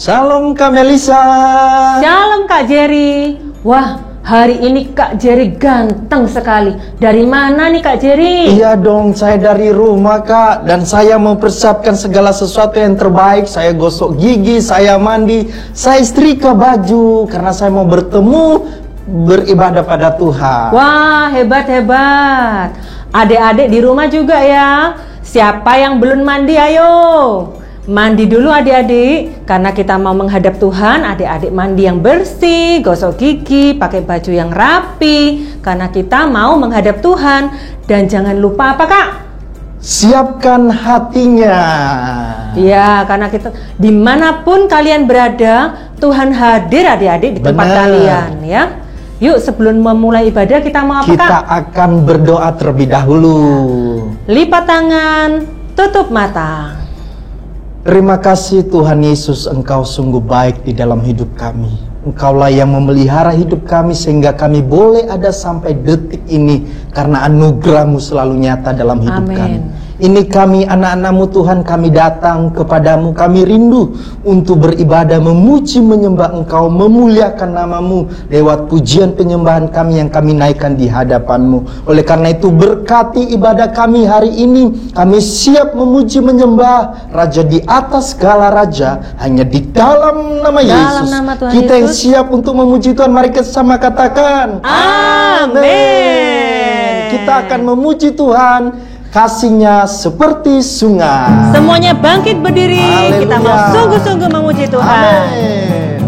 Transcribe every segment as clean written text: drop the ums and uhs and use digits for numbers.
Shalom Kak Melisa. Shalom Kak Jerry. Wah, hari ini Kak Jerry ganteng sekali. Dari mana nih Kak Jerry? Iya dong, saya dari rumah Kak. Dan saya mempersiapkan segala sesuatu yang terbaik. Saya gosok gigi, saya mandi, saya setrika baju. Karena saya mau beribadah pada Tuhan. Wah, hebat-hebat. Adik-adik di rumah juga ya. Siapa yang belum mandi, ayo mandi dulu adik-adik. Karena kita mau menghadap Tuhan, adik-adik mandi yang bersih, gosok gigi, pakai baju yang rapi. Karena kita mau menghadap Tuhan. Dan jangan lupa apa Kak? Siapkan hatinya. Ya, karena kita dimanapun kalian berada, Tuhan hadir adik-adik di tempat kalian ya. Yuk, sebelum memulai ibadah kita mau apa Kak? Kita akan berdoa terlebih dahulu. Lipat tangan, tutup mata. Terima kasih Tuhan Yesus, Engkau sungguh baik di dalam hidup kami. Engkaulah yang memelihara hidup kami sehingga kami boleh ada sampai detik ini. Karena anugerah-Mu selalu nyata dalam hidup kami. Ini kami anak-anak-Mu Tuhan, kami datang kepadamu, kami rindu untuk beribadah, memuji, menyembah Engkau, memuliakan nama-Mu lewat pujian penyembahan kami yang kami naikkan di hadapan-Mu. Oleh karena itu berkati ibadah kami hari ini. Kami siap memuji, menyembah Raja di atas segala Raja, hanya di dalam nama Yesus. Nama Tuhan kita yang Yesus. siap untuk memuji Tuhan, mari kita sama katakan Amin. Kita akan memuji Tuhan. Kasih-Nya seperti sungai. Semuanya bangkit berdiri. Haleluya. Kita mau sungguh-sungguh memuji Tuhan. Amin.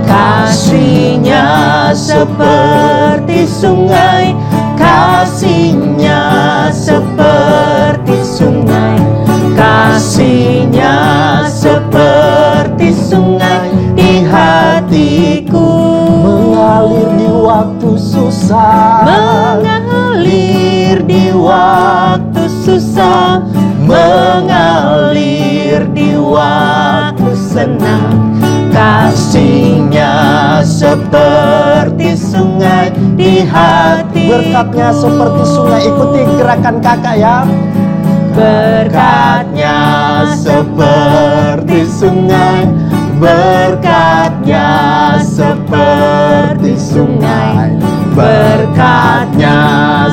Kasih-Nya seperti sungai. Kasih-Nya seperti sungai. Kasih-Nya seperti sungai di hatiku. mengalir di waktu susah. Mengalir di waktu susah. Mengalir di waktu senang. Kasih-Nya seperti sungai di hati. Berkat-Nya seperti sungai. Ikuti gerakan kakak ya. Berkat-Nya seperti sungai. Berkat-Nya seperti sungai. Berkat-Nya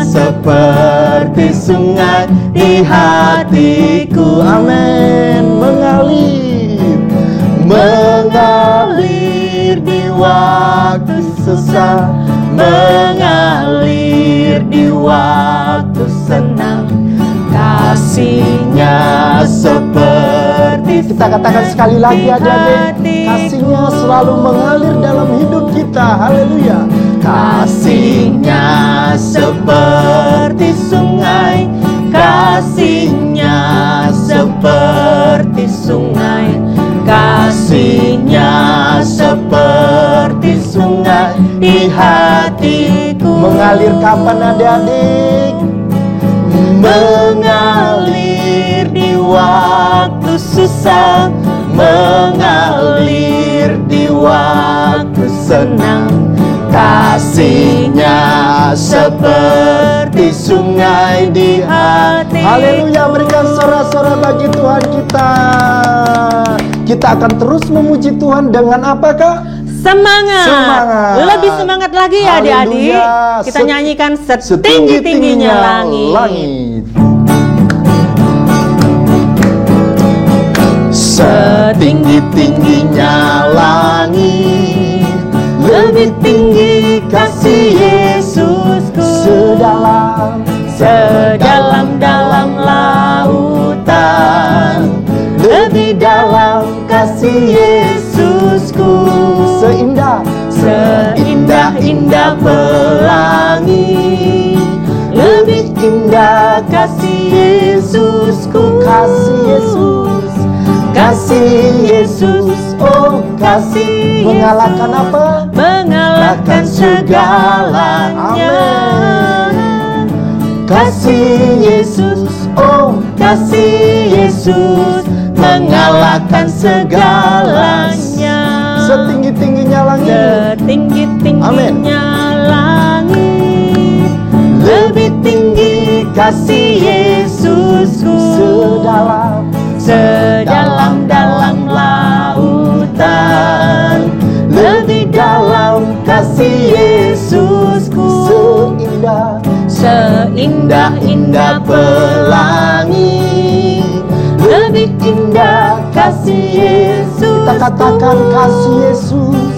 seperti sungai di hatiku. Amin. Mengalir di waktu susah. Mengalir di waktu senang. Kasih-Nya seperti, kita katakan sekali lagi adik-adik, kasih-Nya selalu mengalir dalam hidup kita. Haleluya. Kasih-Nya seperti sungai. Kasih-Nya seperti sungai. Kasih-Nya seperti sungai di hatiku. Mengalir kapan adik-adik? Mengalir di waktu susah. Mengalir di waktu senang. Kasih-Nya seperti sungai di hati. Haleluya, berikan sorak-sorak bagi Tuhan kita. Kita akan terus memuji Tuhan dengan apa Kak? Semangat. Lebih semangat lagi ya adik-adik. Kita nyanyikan setinggi-tingginya langit. Setinggi-tingginya langit, Lebih tinggi kasih Yesusku. Sedalam-dalam lautan. Lebih dalam kasih Yesusku. Seindah-indah pelangi. Lebih indah kasih Yesusku. Kasih Yesus, oh kasih mengalahkan apa? Mengalahkan segalanya. Kasih Yesus, oh kasih Yesus, mengalahkan segalanya. Setinggi-tingginya langit. Setinggi-tingginya langit. Lebih tinggi kasih Yesusku. Sedalam indah kasih Yesus. Kita katakan kasih Yesus,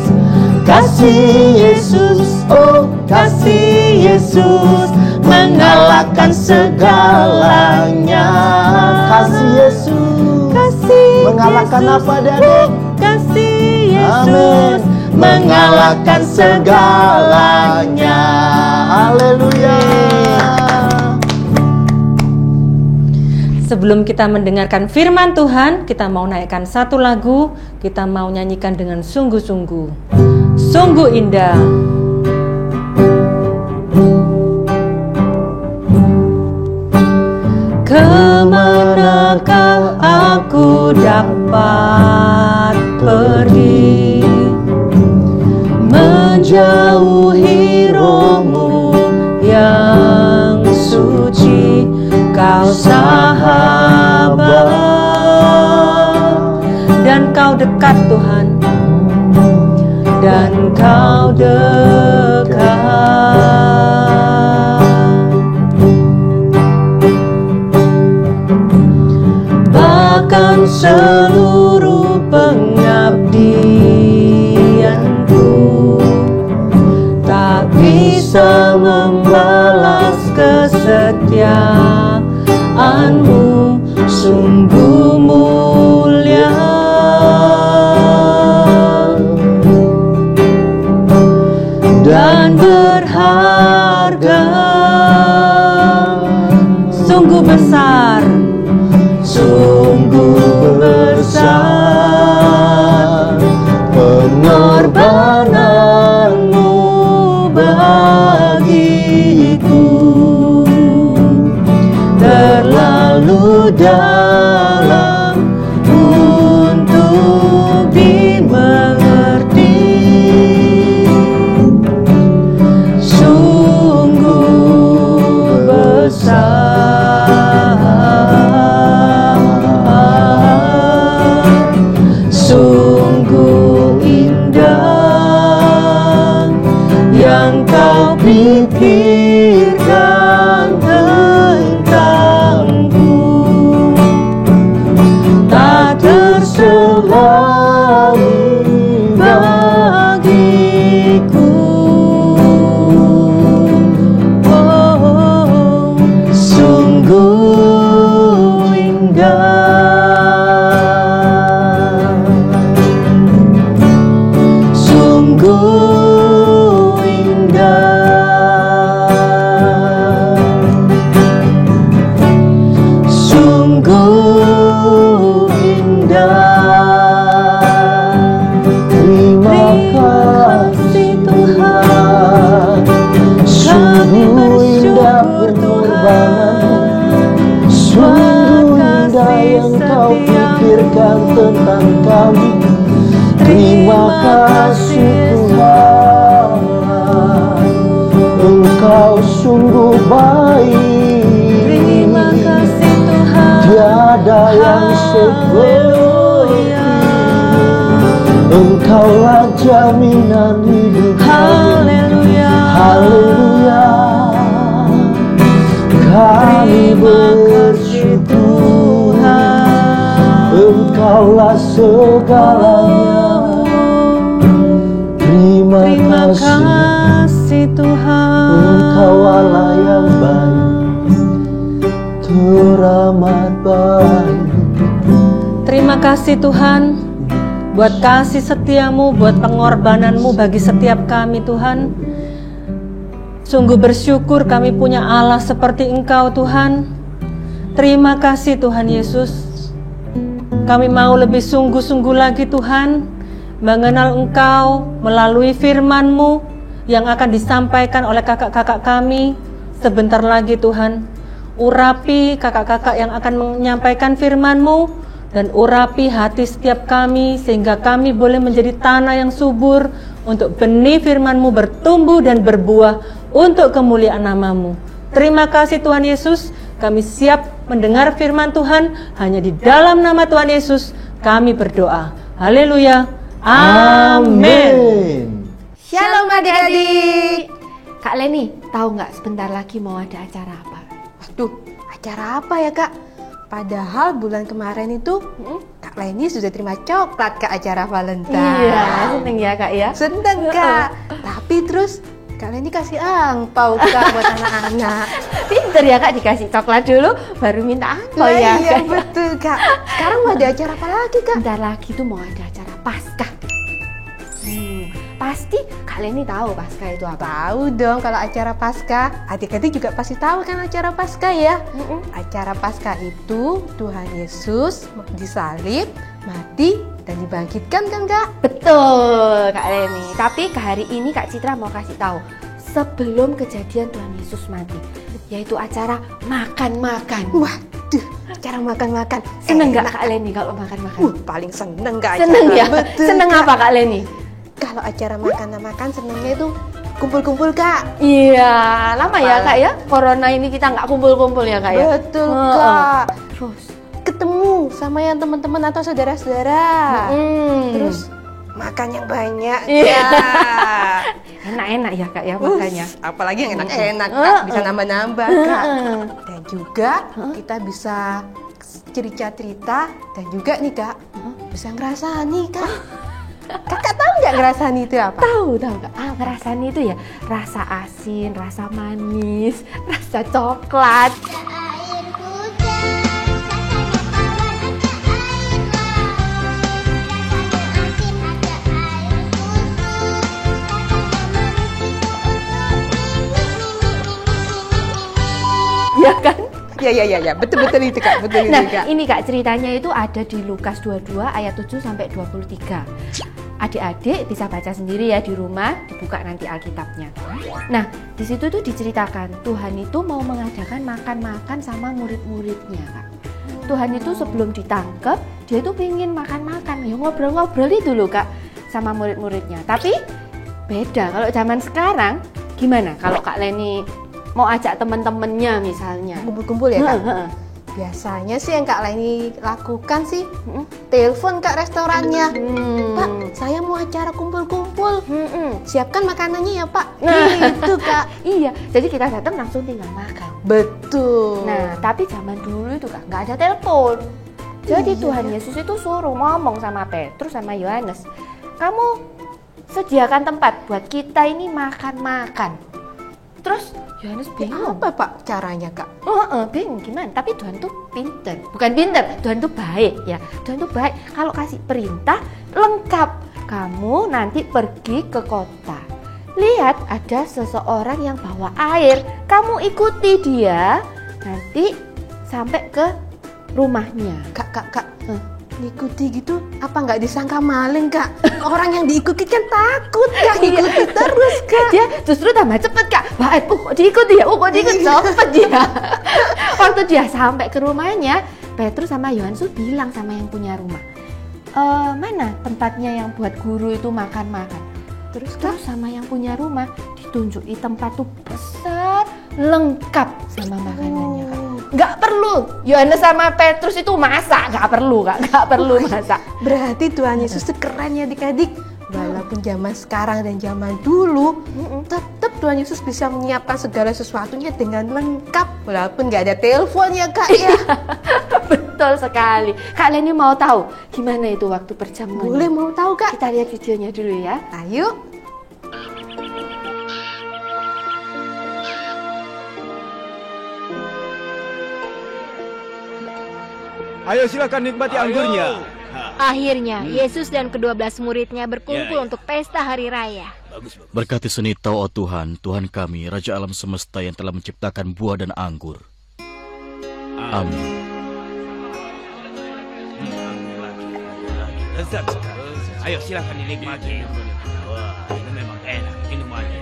kasih Yesus, oh kasih Yesus mengalahkan segalanya. Kasih Yesus, mengalahkan apa adik-adik? Kasih Amin. Yesus Mengalahkan segalanya. Haleluya. Sebelum kita mendengarkan firman Tuhan, kita mau naikkan satu lagu. Kita mau nyanyikan dengan sungguh-sungguh. Sungguh indah. Kemanakah aku dapat pergi, menjauhi rohmu yang suci, kau sahabat, dan kau dekat Tuhan, dan kau dekat. Bahkan seluruh pengabdianku tak bisa membalas kesetiaanmu, sungguh mulia dan berharga, sungguh besar, sungguh besar pengorbananmu bagiku, terlalu dalam untuk dimengerti, sungguh besar, sungguh indah yang kau pikirkan tentangku, tak terselali bagiku. Oh, sungguh indah, sungguh indah, sungguh indah. Terima kasih Tuhan, sungguh indah pengorbanan, sungguh indah yang kau pikirkan tentang kami. Terima kasih Tuhan, Engkau sungguh baik. Terima kasih Tuhan, Tiada yang seperti Engkaulah jaminan hidup kami. haleluya, Haleluya. Kami terima kasih bersyukur Tuhan. Engkaulah segalanya. Terima Terima kasih kasih Tuhan. Engkau Allah yang baik, teramat baik. Terima kasih Tuhan buat kasih setiamu, buat pengorbananmu bagi setiap kami Tuhan. Sungguh bersyukur kami punya Allah seperti Engkau Tuhan. Terima kasih Tuhan Yesus. Kami mau lebih sungguh-sungguh lagi Tuhan mengenal Engkau melalui firman-Mu yang akan disampaikan oleh kakak-kakak kami sebentar lagi Tuhan. Urapi kakak-kakak yang akan menyampaikan firman-Mu dan urapi hati setiap kami sehingga kami boleh menjadi tanah yang subur untuk benih firman-Mu bertumbuh dan berbuah untuk kemuliaan nama-Mu. Terima kasih Tuhan Yesus, kami siap mendengar firman Tuhan. Hanya di dalam nama Tuhan Yesus kami berdoa. Haleluya. Amin. Shalom adik-adik. Kak Leni, tahu nggak sebentar lagi mau ada acara apa? Waduh, acara apa ya Kak? Padahal bulan kemarin itu Kak Leni sudah terima coklat ke acara Valentine. Iya, seneng ya Kak ya. Seneng Kak. Tapi terus Kak Leni kasih angpau Kak buat anak-anak. Pinter ya Kak, dikasih coklat dulu baru minta angpau ya. Iya betul Kak. Sekarang mau ada acara apa lagi Kak? Bentar lagi tuh mau ada acara Paskah. Pasti Kak Leni tahu Paskah itu apa? Tahu dong kalau acara Paskah. Adik-adik juga pasti tahu kan acara Paskah ya. Acara Paskah itu Tuhan Yesus disalib, mati, dan dibangkitkan kan Kak? Betul Kak Leni. Tapi hari ini Kak Citra mau kasih tahu sebelum kejadian Tuhan Yesus mati, yaitu acara makan-makan. Waduh, acara makan-makan. Seneng nggak Kak Leni kalau makan-makan? Paling seneng Kak acara. Seneng ya? Betul, Seneng Kak. apa Kak Leni? Kalau acara makan-makan senengnya itu kumpul-kumpul Kak. Iya, lama ya Kak ya. Corona ini kita nggak kumpul-kumpul ya Kak ya. Betul Kak. Terus, Ketemu sama yang teman-teman atau saudara-saudara. Terus terus makan yang banyak. Iya. Kak. enak-enak ya Kak ya makannya. Apalagi yang enak-enak Kak, bisa nambah-nambah Kak. Dan juga kita bisa cerita-cerita dan juga nih Kak, bisa ngerasani Kak. Kakak tahu nggak ngerasani itu apa? Tahu Kak. Ngerasain itu ya rasa asin, rasa manis, rasa coklat. Air hujan, Ya kan? Ya, betul-betul itu Kak, betul Nah, itu Kak. ini Kak ceritanya itu ada di Lukas 22 ayat 7 sampai 23. Adik-adik bisa baca sendiri ya di rumah, dibuka nanti Alkitabnya. Nah, di situ tuh diceritakan Tuhan itu mau mengadakan makan-makan sama murid-muridnya, Kak. Tuhan itu sebelum ditangkap, dia tuh pengen makan-makan, ya ngobrol-ngobrol itu loh, Kak, sama murid-muridnya. Tapi beda kalau zaman sekarang, gimana kalau Kak Leni mau ajak teman-temannya misalnya? Kumpul-kumpul ya Kak. Biasanya sih yang Kak Leni lakukan sih telepon Kak restorannya. Pak, saya mau acara kumpul-kumpul. Siapkan makanannya ya Pak. Gitu Kak. Iya, jadi kita datang langsung tinggal makan. Betul. Nah, tapi zaman dulu itu Kak, nggak ada telepon. Jadi Tuhan Yesus itu suruh ngomong sama Petrus sama Yohanes, kamu sediakan tempat buat kita ini makan-makan. Terus Yohanes bingung. apa Pak caranya Kak? Bingung gimana? Tapi Tuhan tuh pinter, bukan pinter, Tuhan tuh baik ya. Tuhan tuh baik. Kalau kasih perintah lengkap. Kamu nanti pergi ke kota. Lihat ada seseorang yang bawa air. Kamu ikuti dia. Nanti sampai ke rumahnya. Kak. Ngikuti gitu apa nggak disangka maling Kak? Orang yang diikuti kan takut Kak, ngikuti terus Kak. Dia justru tambah cepet Kak. Wah, kok diikuti ya? Kok diikuti cepet dia. Waktu dia sampai ke rumahnya, Petrus sama Yohanes bilang sama yang punya rumah, mana tempatnya yang buat guru itu makan-makan. Terus sama yang punya rumah ditunjuki tempat tuh besar, lengkap sama makanannya Kak. Nggak perlu Yohanes sama Petrus itu masak, nggak perlu Kak, nggak perlu masak. Berarti Tuhan Yesus itu keren ya adik-adik. Walaupun zaman sekarang dan zaman dulu, tetap Tuhan Yesus bisa menyiapkan segala sesuatunya dengan lengkap. Walaupun nggak ada telepon ya Kak ya. Betul sekali. Kak Leni mau tahu gimana itu waktu perjamuan? Boleh mau tahu Kak? Kita lihat videonya dulu ya. Ayo. Ayo silakan nikmati anggurnya. Akhirnya, Yesus dan ke-12 muridnya berkumpul untuk pesta hari raya. Berkati seni Tau, oh Tuhan, Tuhan kami, Raja alam semesta yang telah menciptakan buah dan anggur. Amin. Lezat sekali. Ayo silakan dinikmati. Wah, ini memang enak minumannya.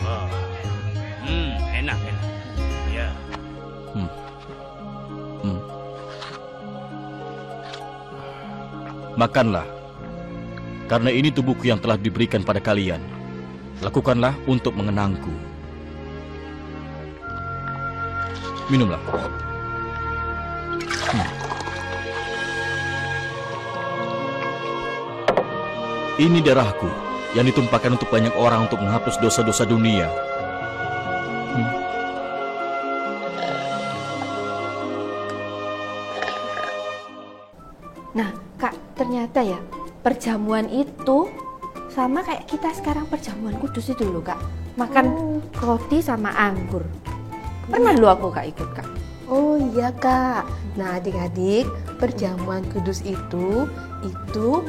Wah. Enak. Ya. Makanlah, karena ini tubuhku yang telah diberikan pada kalian. Lakukanlah untuk mengenangku. Minumlah. Ini darahku yang ditumpahkan untuk banyak orang untuk menghapus dosa-dosa dunia. Nah, Kak, ternyata ya perjamuan itu sama kayak kita sekarang perjamuan kudus itu loh, Kak. Makan roti sama anggur. Pernah lo aku Kak ikut, Kak. Oh iya Kak. Nah adik-adik, perjamuan kudus itu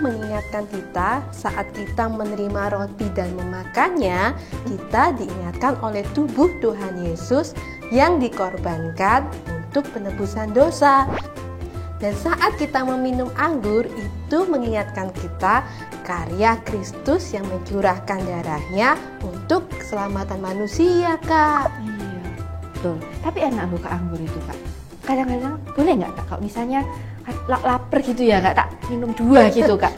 mengingatkan kita saat kita menerima roti dan memakannya, kita diingatkan oleh tubuh Tuhan Yesus yang dikorbankan untuk penebusan dosa. Dan saat kita meminum anggur, itu mengingatkan kita karya Kristus yang mencurahkan darahnya untuk keselamatan manusia, Kak. Iya, betul. Tapi enak loh Kak anggur itu, Kak. Kadang-kadang boleh nggak Kak, kalau misalnya lapar gitu ya Kak, tak minum 2 gitu Kak.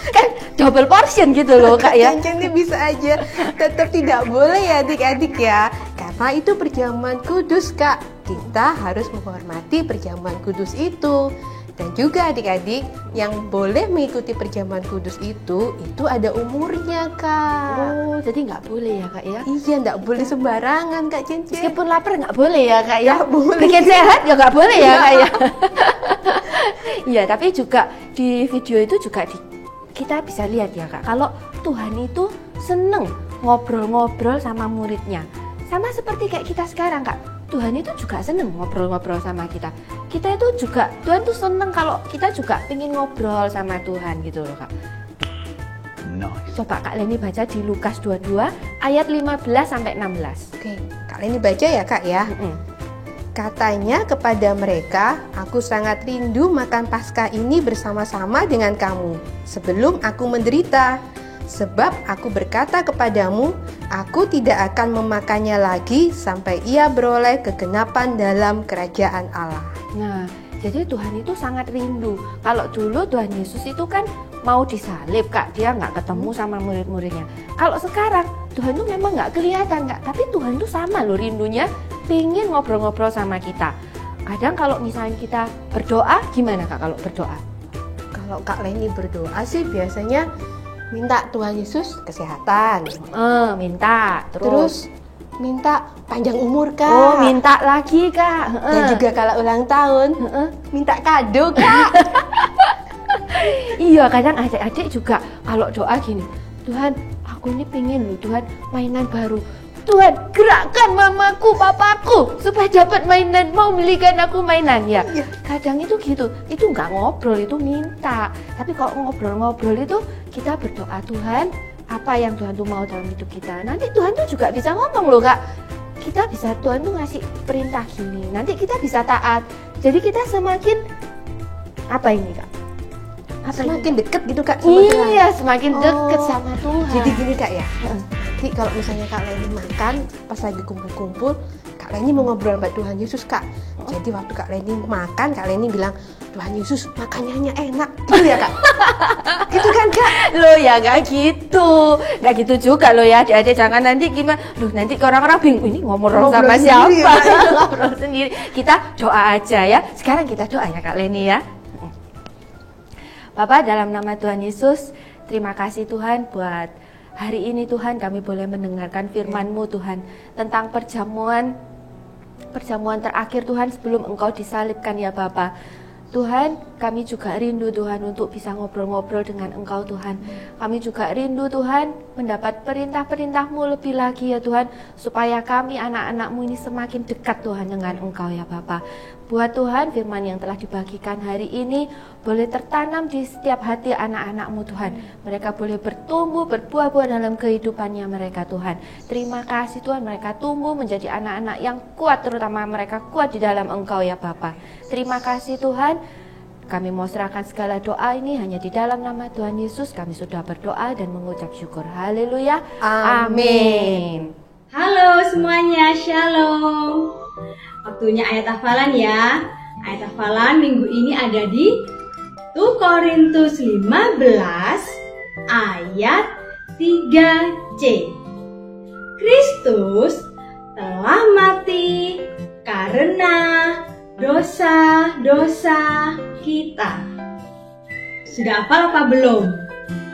Kan double portion gitu loh Kak ya. Cincin bisa aja, tetap tidak boleh ya adik-adik ya. Karena itu perjamuan kudus Kak. Kita harus menghormati perjamuan kudus itu. Dan juga adik-adik yang boleh mengikuti perjamuan kudus itu ada umurnya Kak. Oh, jadi nggak boleh ya Kak ya? Iya, nggak boleh sembarangan Kak Cincin. Meskipun lapar nggak boleh ya Kak ya? Nggak boleh. Bikin sehat ya nggak boleh ya Kak ya? Iya, tapi juga di video itu juga kita bisa lihat ya Kak, kalau Tuhan itu seneng ngobrol-ngobrol sama muridnya. Sama seperti kayak kita sekarang Kak, Tuhan itu juga seneng ngobrol-ngobrol sama kita. Kita itu juga, Tuhan tuh seneng kalau kita juga pengen ngobrol sama Tuhan gitu loh Kak. Nice. Coba Kak Leni baca di Lukas 22 ayat 15-16. Oke, Kak Leni baca ya Kak ya. Katanya kepada mereka, aku sangat rindu makan Paskah ini bersama-sama dengan kamu sebelum aku menderita. Sebab aku berkata kepadamu, aku tidak akan memakannya lagi sampai ia beroleh kegenapan dalam kerajaan Allah. Nah, jadi Tuhan itu sangat rindu. Kalau dulu Tuhan Yesus itu kan mau disalib Kak, dia nggak ketemu sama murid-muridnya. Kalau sekarang Tuhan itu memang nggak kelihatan Kak, tapi Tuhan itu sama loh rindunya, pengen ngobrol-ngobrol sama kita. Kadang kalau misalnya kita berdoa, gimana Kak kalau berdoa? Kalau Kak Leni berdoa sih biasanya minta Tuhan Yesus kesehatan. Minta. Terus minta panjang umur Kak. Oh, minta lagi Kak. Dan juga kalau ulang tahun, minta kado Kak. Iya, kadang adik-adik juga kalau doa gini, Tuhan, aku ini pengen loh Tuhan mainan baru. Tuhan, gerakkan mamaku, papaku supaya dapat mainan, mau belikan aku mainan ya. Kadang itu gitu, itu nggak ngobrol, itu minta. Tapi kalau ngobrol-ngobrol itu kita berdoa, Tuhan, apa yang Tuhan tuh mau dalam hidup kita. Nanti Tuhan tuh juga bisa ngomong loh Kak. Kita bisa, Tuhan tuh ngasih perintah gini, nanti kita bisa taat. Jadi kita semakin, apa ini Kak? Semakin deket gitu Kak sama Tuhan. Iya, semakin deket sama Tuhan. Jadi gini Kak ya. Jadi kalau misalnya Kak Leni makan pas lagi kumpul-kumpul, Kak Leni mau ngobrol sama Tuhan Yesus Kak. Jadi waktu Kak Leni makan, Kak Leni bilang, Tuhan Yesus makanannya enak, gitu ya Kak? Gitu kan Kak? Loh ya gak gitu juga loh ya adik-adik, jangan nanti gimana, loh nanti orang-orang bingung, ini ngobrol sama siapa ya, ngobrol sendiri. Kita doa aja ya, sekarang kita doa ya Kak Leni ya. Bapak, dalam nama Tuhan Yesus, terima kasih Tuhan buat hari ini Tuhan, kami boleh mendengarkan firman-Mu Tuhan tentang perjamuan terakhir Tuhan sebelum Engkau disalibkan ya Bapa. Tuhan, kami juga rindu Tuhan untuk bisa ngobrol-ngobrol dengan Engkau Tuhan. Kami juga rindu Tuhan mendapat perintah-perintah-Mu lebih lagi ya Tuhan, supaya kami anak-anak-Mu ini semakin dekat Tuhan dengan Engkau ya Bapa. Buat Tuhan, firman yang telah dibagikan hari ini boleh tertanam di setiap hati anak-anak-Mu Tuhan. Mereka boleh bertumbuh, berbuah-buah dalam kehidupannya mereka Tuhan. Terima kasih Tuhan, mereka tumbuh menjadi anak-anak yang kuat, terutama mereka kuat di dalam Engkau ya Bapa. Terima kasih Tuhan, kami mau serahkan segala doa ini hanya di dalam nama Tuhan Yesus. Kami sudah berdoa dan mengucap syukur. Haleluya. Amin. Halo semuanya, shalom. Waktunya ayat hafalan ya. Ayat hafalan minggu ini ada di 1 Korintus 15 ayat 3c. Kristus telah mati karena dosa-dosa kita. Sudah hafal apa belum?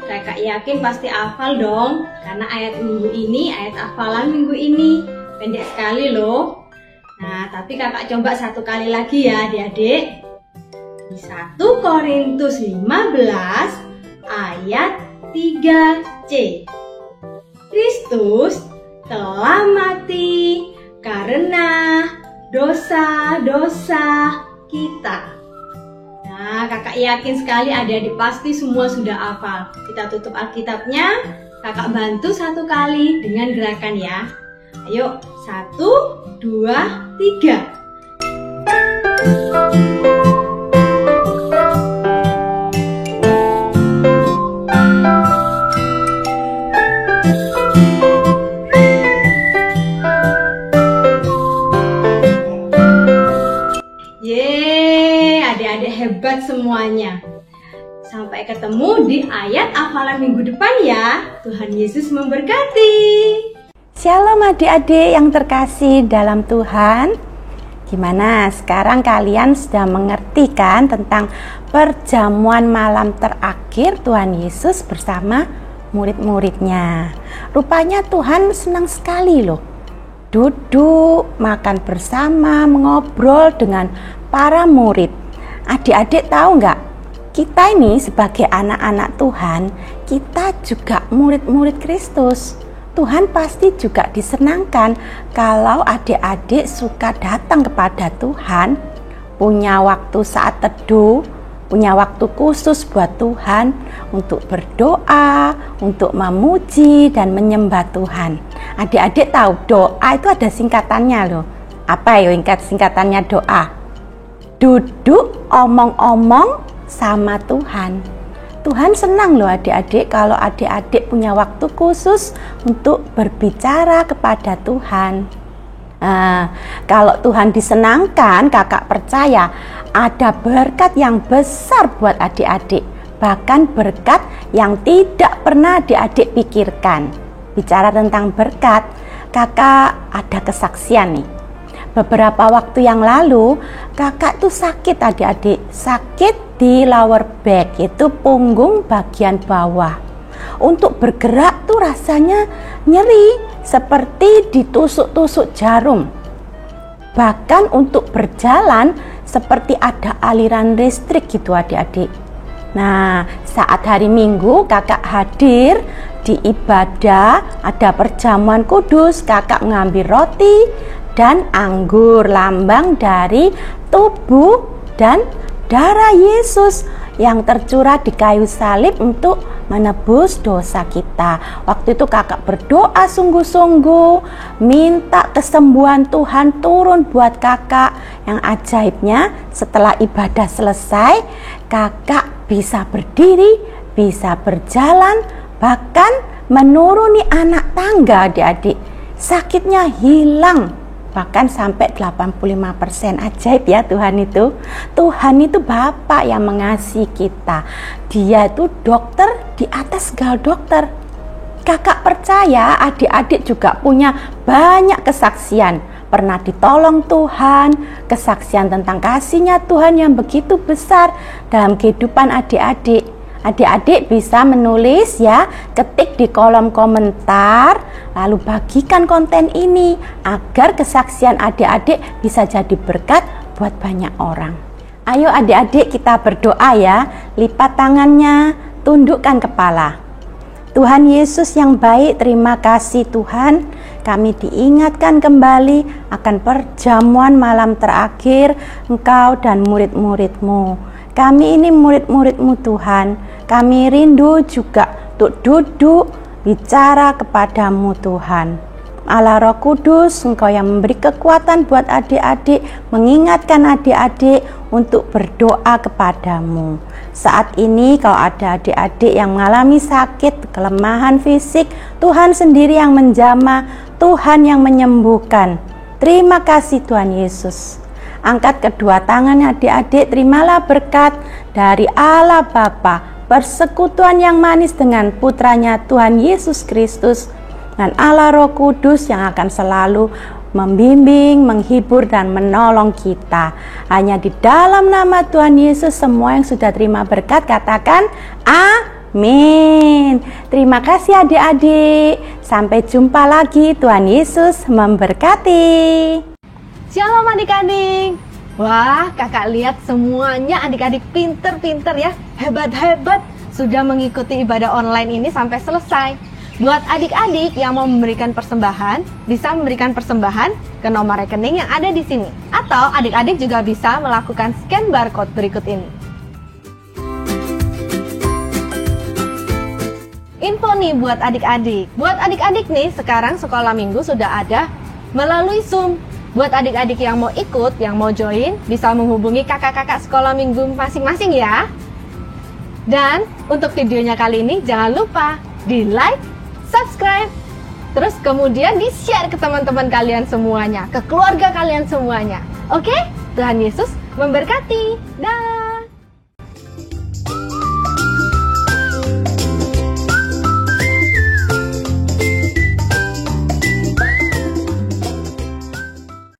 Kakak yakin pasti hafal dong, karena ayat minggu ini, ayat hafalan minggu ini pendek sekali loh. Nah, tapi kakak coba satu kali lagi ya adik-adik. Di 1 Korintus 15 ayat 3c. Kristus telah mati karena dosa-dosa kita. Nah, kakak yakin sekali adik-adik pasti semua sudah hafal. Kita tutup Alkitabnya, kakak bantu 1 kali dengan gerakan ya. Ayo, 1, 2, 3. Adik-adik hebat semuanya. Sampai ketemu di ayat hafalan minggu depan ya. Tuhan Yesus memberkati. Shalom adik-adik yang terkasih dalam Tuhan. Gimana sekarang kalian sudah mengerti kan tentang perjamuan malam terakhir Tuhan Yesus bersama murid-muridnya. Rupanya Tuhan senang sekali loh. Duduk, makan bersama, mengobrol dengan para murid. Adik-adik tahu nggak? Kita ini sebagai anak-anak Tuhan, kita juga murid-murid Kristus. Tuhan pasti juga disenangkan kalau adik-adik suka datang kepada Tuhan, punya waktu saat teduh, punya waktu khusus buat Tuhan untuk berdoa, untuk memuji dan menyembah Tuhan. Adik-adik tahu doa itu ada singkatannya loh. Apa ya singkatannya doa? Duduk omong-omong sama Tuhan. Tuhan senang loh adik-adik kalau adik-adik punya waktu khusus untuk berbicara kepada Tuhan. Kalau Tuhan disenangkan, kakak percaya ada berkat yang besar buat adik-adik. Bahkan berkat yang tidak pernah adik-adik pikirkan. Bicara tentang berkat, kakak ada kesaksian nih. Beberapa waktu yang lalu, kakak tuh sakit adik-adik. Sakit di lower back, itu punggung bagian bawah. Untuk bergerak tuh rasanya nyeri, seperti ditusuk-tusuk jarum. Bahkan untuk berjalan, seperti ada aliran listrik gitu adik-adik. Nah, saat hari Minggu kakak hadir di ibadah, ada perjamuan kudus, kakak mengambil roti dan anggur, lambang dari tubuh dan darah Yesus yang tercurah di kayu salib untuk menebus dosa kita. Waktu itu kakak berdoa sungguh-sungguh, minta kesembuhan Tuhan turun buat kakak. Yang ajaibnya setelah ibadah selesai, kakak bisa berdiri, bisa berjalan, bahkan menuruni anak tangga adik-adik. Sakitnya hilang, bahkan sampai 85%. Ajaib ya Tuhan itu. Tuhan itu Bapa yang mengasihi kita. Dia itu dokter di atas segala dokter. Kakak percaya adik-adik juga punya banyak kesaksian. Pernah ditolong Tuhan, kesaksian tentang kasihnya Tuhan yang begitu besar dalam kehidupan adik-adik. Adik-adik bisa menulis ya, ketik di kolom komentar, lalu bagikan konten ini agar kesaksian adik-adik bisa jadi berkat buat banyak orang. Ayo adik-adik kita berdoa ya, lipat tangannya, tundukkan kepala. Tuhan Yesus yang baik, terima kasih Tuhan, kami diingatkan kembali akan perjamuan malam terakhir Engkau dan murid-murid-Mu. Kami ini murid-murid-Mu Tuhan, kami rindu juga untuk duduk bicara kepadamu Tuhan. Allah Roh Kudus, Engkau yang memberi kekuatan buat adik-adik, mengingatkan adik-adik untuk berdoa kepadamu. Saat ini kalau ada adik-adik yang mengalami sakit, kelemahan fisik, Tuhan sendiri yang menjamah, Tuhan yang menyembuhkan. Terima kasih Tuhan Yesus. Angkat kedua tangan adik-adik, terimalah berkat dari Allah Bapa, persekutuan yang manis dengan putranya Tuhan Yesus Kristus, dan Allah Roh Kudus yang akan selalu membimbing, menghibur, dan menolong kita. Hanya di dalam nama Tuhan Yesus semua yang sudah terima berkat katakan amin. Terima kasih adik-adik. Sampai jumpa lagi. Tuhan Yesus memberkati. Shalom adik-adik. Wah, kakak lihat semuanya adik-adik pinter-pinter ya, hebat-hebat, sudah mengikuti ibadah online ini sampai selesai. Buat adik-adik yang mau memberikan persembahan, bisa memberikan persembahan ke nomor rekening yang ada di sini. Atau adik-adik juga bisa melakukan scan barcode berikut ini. Info nih buat adik-adik. Buat adik-adik nih, sekarang sekolah minggu sudah ada melalui Zoom. Buat adik-adik yang mau ikut, yang mau join, bisa menghubungi kakak-kakak sekolah minggu masing-masing ya. Dan untuk videonya kali ini jangan lupa di like, subscribe, terus kemudian di share ke teman-teman kalian semuanya, ke keluarga kalian semuanya. Oke? Tuhan Yesus memberkati. Dah.